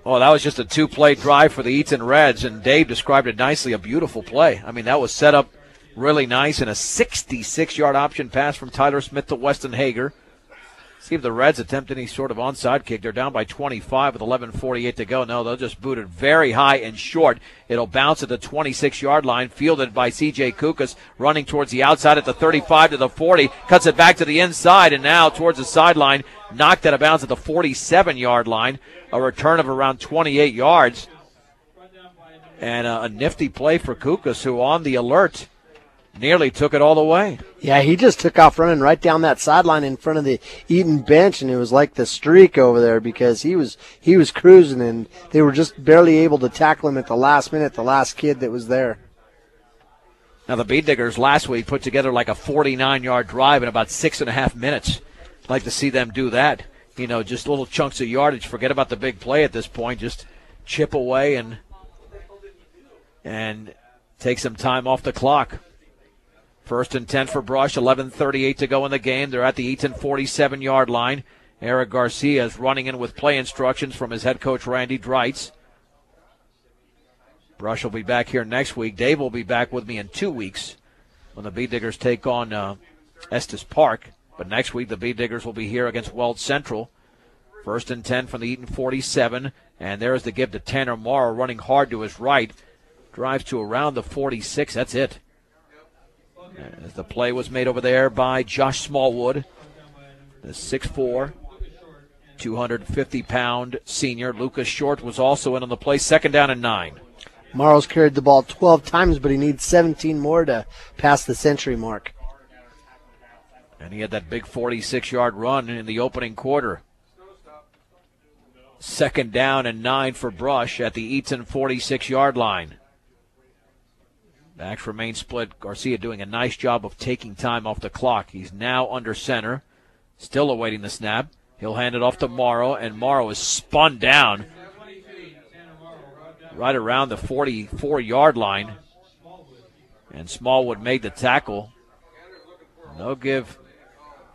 Oh, that was just a two-play drive for the Eaton Reds, and Dave described it nicely, a beautiful play. I mean, that was set up really nice, and a 66-yard option pass from Tyler Smith to Weston Hager. See if the Reds attempt any sort of onside kick. They're down by 25 with 11:48 to go. No, they'll just boot it very high and short. It'll bounce at the 26-yard line, fielded by C.J. Kukas, running towards the outside at the 35 to the 40, cuts it back to the inside, and now towards the sideline, knocked out of bounds at the 47-yard line. A return of around 28 yards. And a nifty play for Kukas, who on the alert nearly took it all the way. Yeah, he just took off running right down that sideline in front of the Eaton bench, and it was like the streak over there because he was cruising, and they were just barely able to tackle him at the last minute, the last kid that was there. Now, the Bead Diggers last week put together like a 49-yard drive in about 6.5 minutes. I'd like to see them do that. You know, just little chunks of yardage. Forget about the big play at this point. Just chip away and take some time off the clock. 1st and 10 for Brush, 11:38 to go in the game. They're at the Eaton 47-yard line. Eric Garcia is running in with play instructions from his head coach, Randy Dreitz. Brush will be back here next week. Dave will be back with me in 2 weeks when the Bead Diggers take on Estes Park. But next week, the Bead Diggers will be here against Weld Central. 1st and 10 from the Eaton 47. And there's the give to Tanner Morrow, running hard to his right. Drives to around the 46. That's it. As the play was made over there by Josh Smallwood, the 6'4", 250-pound senior. Lucas Short was also in on the play. 2nd down and 9. Morrow's carried the ball 12 times, but he needs 17 more to pass the century mark. And he had that big 46-yard run in the opening quarter. 2nd down and 9 for Brush at the Eaton 46-yard line. Backs remain split. Garcia doing a nice job of taking time off the clock. He's now under center, still awaiting the snap. He'll hand it off to Morrow, and Morrow is spun down right around the 44-yard line. And Smallwood made the tackle. They'll give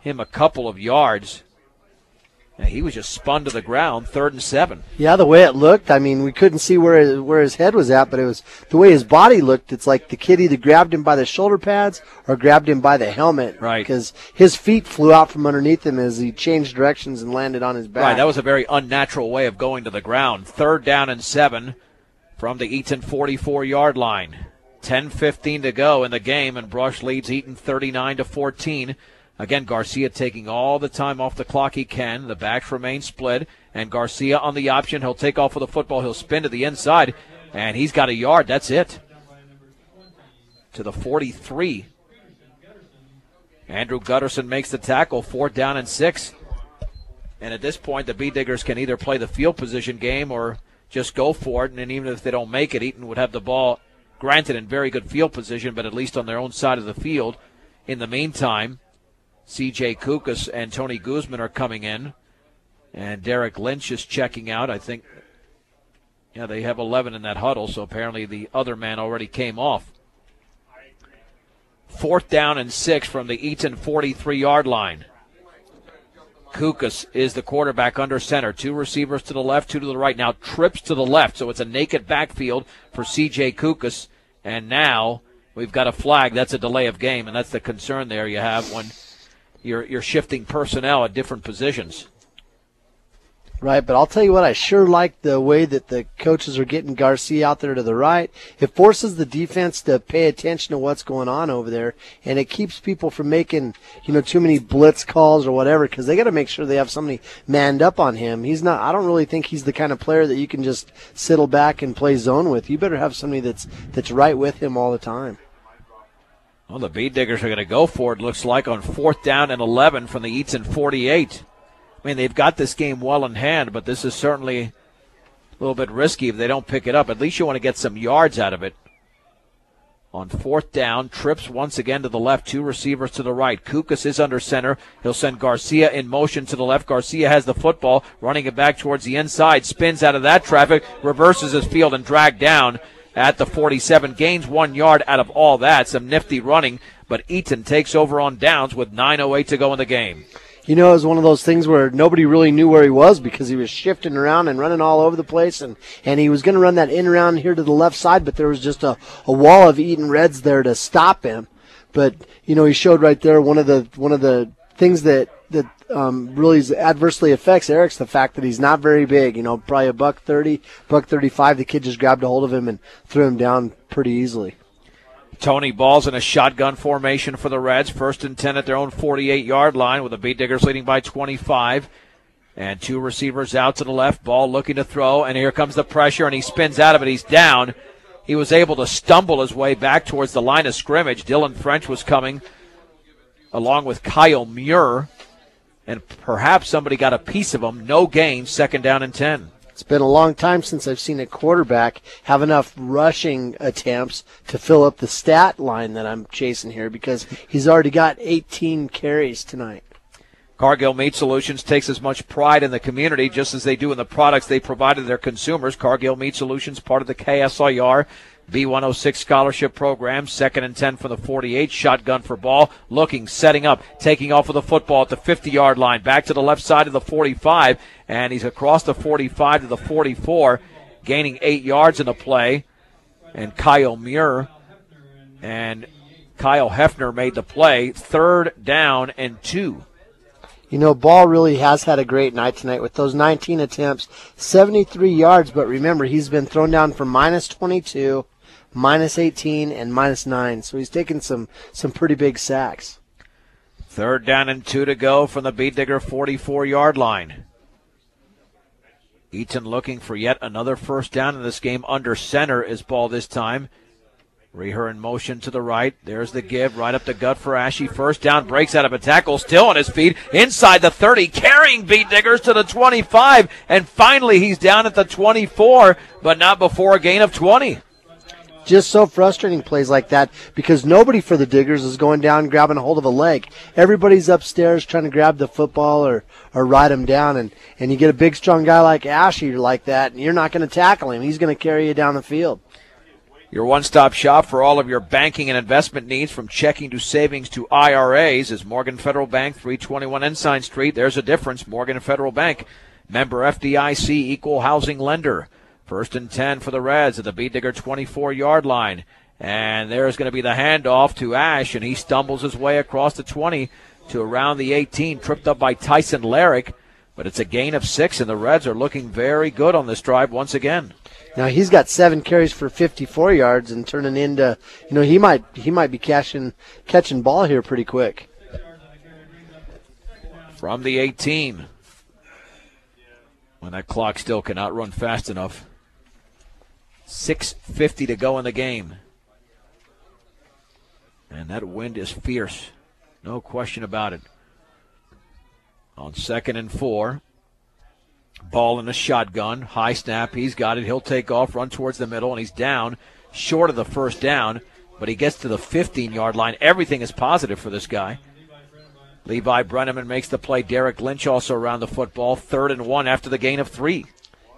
him a couple of yards. And he was just spun to the ground, 3rd and 7. Yeah, the way it looked, I mean, we couldn't see where his head was at, but it was the way his body looked. It's like the kid either grabbed him by the shoulder pads or grabbed him by the helmet. Right. Because his feet flew out from underneath him as he changed directions and landed on his back. Right, that was a very unnatural way of going to the ground. 3rd down and 7 from the Eaton 44-yard line. 10:15 to go in the game, and Brush leads Eaton 39-14. Again, Garcia taking all the time off the clock he can. The backs remain split, and Garcia on the option. He'll take off with the football. He'll spin to the inside, and he's got a yard. That's it. To the 43. Andrew Gutterson makes the tackle, 4th down and 6. And at this point, the Bead Diggers can either play the field position game or just go for it, and then even if they don't make it, Eaton would have the ball, granted in very good field position, but at least on their own side of the field. In the meantime, C.J. Kukas and Tony Guzman are coming in, and Derek Lynch is checking out. I think, yeah, they have 11 in that huddle, so apparently the other man already came off. 4th down and 6 from the Eaton 43-yard line. Kukas is the quarterback under center. 2 receivers to the left, 2 to the right. Now trips to the left, so it's a naked backfield for C.J. Kukas. And now we've got a flag. That's a delay of game, and that's the concern there you have when you're shifting personnel at different positions. Right, but I'll tell you what, I sure like the way that the coaches are getting Garcia out there to the right. It forces the defense to pay attention to what's going on over there, and it keeps people from making, too many blitz calls or whatever, because they got to make sure they have somebody manned up on him. I don't really think he's the kind of player that you can just settle back and play zone with. You better have somebody that's right with him all the time. Well, the Bead Diggers are going to go for it, looks like, on 4th down and 11 from the Eaton 48. I mean, they've got this game well in hand, but this is certainly a little bit risky if they don't pick it up. At least you want to get some yards out of it. On 4th down, trips once again to the left, 2 receivers to the right. Kukas is under center. He'll send Garcia in motion to the left. Garcia has the football, running it back towards the inside, spins out of that traffic, reverses his field and dragged down at the 47. Gains 1 yard out of all that. Some nifty running, but Eaton takes over on downs with 9:08 to go in the game. You know, it was one of those things where nobody really knew where he was because he was shifting around and running all over the place, and he was going to run that in around here to the left side, but there was just a wall of Eaton Reds there to stop him. But, you know, he showed right there one of the things that really adversely affects Eric's the fact that he's not very big, you know, probably $130, $135. The kid just grabbed a hold of him and threw him down pretty easily. Tony Ball's in a shotgun formation for the Reds. 1st and 10 at their own 48-yard line with the Beat Diggers leading by 25. And 2 receivers out to the left. Ball looking to throw, and here comes the pressure, and he spins out of it. He's down. He was able to stumble his way back towards the line of scrimmage. Dylan French was coming along with Kyle Muir, and perhaps somebody got a piece of him. No gain, 2nd down and 10. It's been a long time since I've seen a quarterback have enough rushing attempts to fill up the stat line that I'm chasing here because he's already got 18 carries tonight. Cargill Meat Solutions takes as much pride in the community just as they do in the products they provide to their consumers. Cargill Meat Solutions, part of the KSIR B106 scholarship program. 2nd and 10 for the 48. Shotgun for Ball. Looking, setting up, taking off with the football at the 50-yard line. Back to the left side of the 45, and he's across the 45 to the 44, gaining 8 yards in the play. And Kyle Muir and Kyle Hefner made the play. 3rd down and 2. You know, Ball really has had a great night tonight with those 19 attempts, 73 yards, but remember, he's been thrown down for minus 22, minus 18, and minus 9, so he's taken some pretty big sacks. 3rd down and 2 to go from the Beat Digger 44-yard line. Eaton looking for yet another 1st down in this game. Under center is Ball this time. Reher in motion to the right. There's the give right up the gut for Ashe. 1st down, breaks out of a tackle, still on his feet, inside the 30, carrying Beat Diggers to the 25, and finally he's down at the 24, but not before a gain of 20. Just so frustrating plays like that because nobody for the Diggers is going down grabbing a hold of a leg. Everybody's upstairs trying to grab the football or ride him down, and you get a big, strong guy like Ashe like that, and you're not going to tackle him. He's going to carry you down the field. Your one-stop shop for all of your banking and investment needs, from checking to savings to IRAs, is Morgan Federal Bank, 321 Ensign Street. There's a difference. Morgan Federal Bank, member FDIC, equal housing lender. 1st and 10 for the Reds at the Beat Digger 24-yard line. And there's going to be the handoff to Ashe, and he stumbles his way across the 20 to around the 18, tripped up by Tyson Larrick. But it's a gain of 6, and the Reds are looking very good on this drive once again. Now he's got 7 carries for 54 yards and turning into, you know, he might be catching Ball here pretty quick. From the 18, when that clock still cannot run fast enough. 6:50 to go in the game. And that wind is fierce. No question about it. On 2nd and 4. Ball in a shotgun. High snap. He's got it. He'll take off, run towards the middle, and he's down short of the 1st down. But he gets to the 15-yard line. Everything is positive for this guy. Levi Brenneman makes the play. Derek Lynch also around the football. 3rd and 1 after the gain of 3.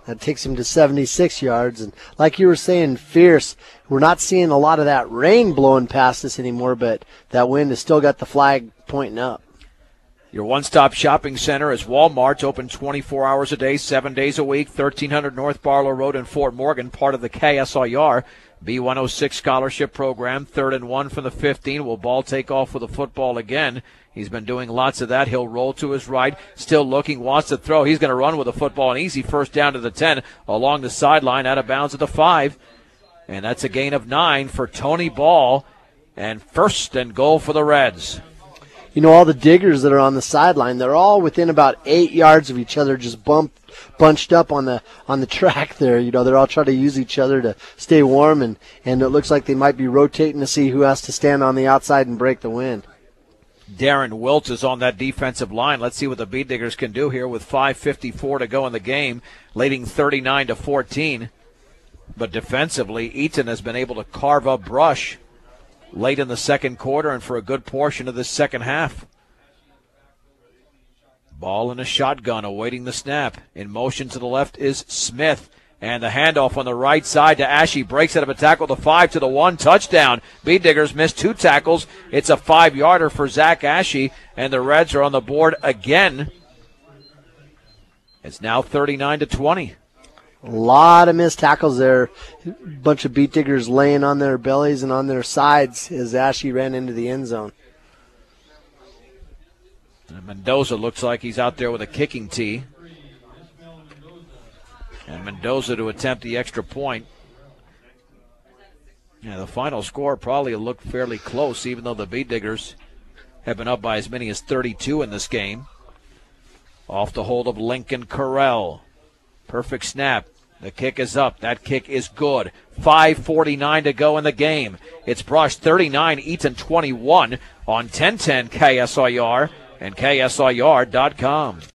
That takes him to 76 yards. And like you were saying, fierce. We're not seeing a lot of that rain blowing past us anymore, but that wind has still got the flag pointing up. Your one-stop shopping center is Walmart, open 24 hours a day, 7 days a week, 1300 North Barlow Road in Fort Morgan, part of the KSIR B106 scholarship program. 3rd and 1 from the 15. Will Ball take off with the football again? He's been doing lots of that. He'll roll to his right, still looking, wants to throw. He's going to run with the football. An easy 1st down to the 10, along the sideline, out of bounds at the 5. And that's a gain of 9 for Tony Ball, and 1st and goal for the Reds. You know, all the Diggers that are on the sideline, they're all within about 8 yards of each other, just bunched up on the track there. You know, they're all trying to use each other to stay warm, and it looks like they might be rotating to see who has to stand on the outside and break the wind. Darren Wilt is on that defensive line. Let's see what the Beat Diggers can do here with 5:54 to go in the game, leading 39-14. But defensively, Eaton has been able to carve up brush late in the 2nd quarter and for a good portion of the 2nd half. Ball in a shotgun awaiting the snap. In motion to the left is Smith. And the handoff on the right side to Ashe. Breaks out of a tackle, the 5 to the 1, touchdown. Bee Diggers missed 2 tackles. It's a 5-yarder for Zach Ashe, and the Reds are on the board again. It's now 39-20. A lot of missed tackles there. A bunch of Beat Diggers laying on their bellies and on their sides as Ashe ran into the end zone. And Mendoza looks like he's out there with a kicking tee. And Mendoza to attempt the extra point. Yeah, the final score probably looked fairly close, even though the Beat Diggers have been up by as many as 32 in this game. Off the hold of Lincoln Carell. Perfect snap. The kick is up. That kick is good. 5:49 to go in the game. It's Brush 39, Eaton 21 on 1010 KSIR and KSIR.com.